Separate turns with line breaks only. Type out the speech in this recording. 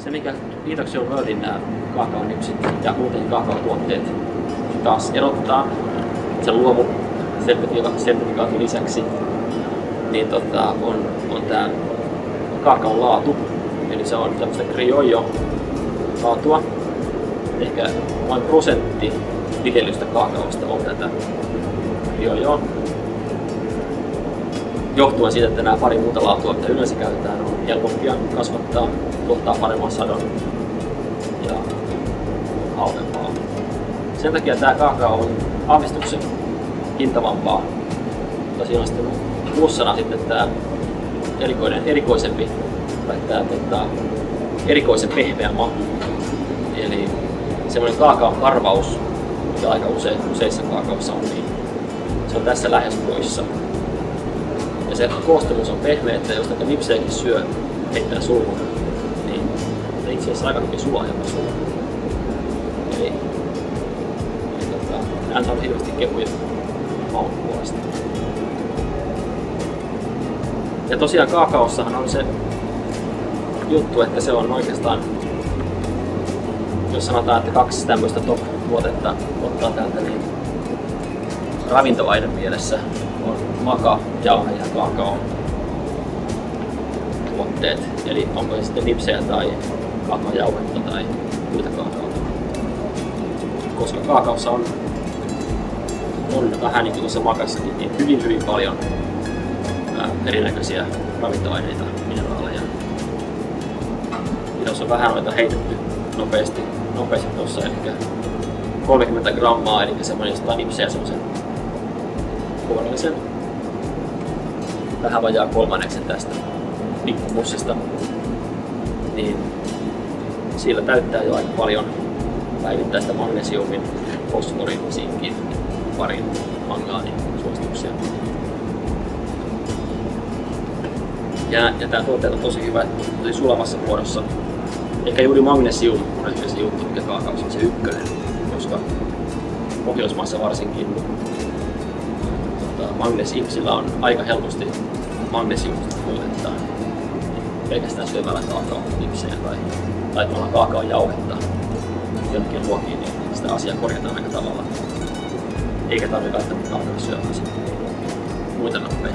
Se mikä Detox Your Worldin nämä kaakaonipsit ja muuten kaakaotuotteet taas erottaa sen luomu sertifikaatin lisäksi, niin on tämä kaakaon laatu. Eli se on tämmöistä criollo laatua. Ehkä vain prosentti viljelystä kaakaosta on tätä criolloa. Johtuen siitä, että nämä pari muuta laatua, mitä yleensä käytetään, on helpompia kasvattaa, tuottaa paremman sadon ja halvempaa. Sen takia tämä kaakao on aavistuksen hintavampaa. Mutta siinä on sitten plussana sitten tämä erikoisempi tai tämä erikoisen pehmeä maku. Eli semmoinen kaakaon karvaus, mikä aika useissa kaakaoissa on, niin se on tässä lähes poissa. Ja se koostumus on pehmeä, että jos tätä nipsejäkin syö heittää suuhun, niin itse asiassa aika hyvin sulaa jopa suuhun. Eli antaa hirveästi kehuja maun puolesta. Ja tosiaan kaakaossahan on se juttu, että se on oikeastaan, jos sanotaan, että 2 tämmöistä top-tuotetta ottaa täältä, niin ravintoaine mielessä on maka, jauhe ja kaakao tuotteet. Eli onko se sitten nipsejä tai kaakaojauhetta tai muita kaakaota. Koska kaakaossa on vähän niin kuin tuossa makassakin, niin hyvin paljon erinäköisiä ravintoaineita, mineraaleja. Ja tuossa on vähän noita heitetty nopeasti tuossa, eli 30 grammaa, eli semmoinen 100 nipseä semmoisen puolellisen. Vähän vajaa kolmanneksen tästä pikkumussista. Niin sillä täyttää jo aika paljon päivittäistä magnesiumin, fosforin, sinkin, parin, mangaanin suosituksia. Ja tämä tuote on tosi hyvä, tosi sulavassa muodossa. Ehkä juuri magnesium on ehkä se juttu, mikä kaakaossa on se ykkönen, koska Pohjoismaissa varsinkin magnesiumsilla on aika helposti magnesiumista puutetta. Pelkästään syömällä kaakaonipsejä tai laittamalla kaakaojauhetta jonnekin ruokiin, niin sitä asiaa korjataan aika tavalla. Eikä tarvitse välttämättä alkaa syömään muita noppeja.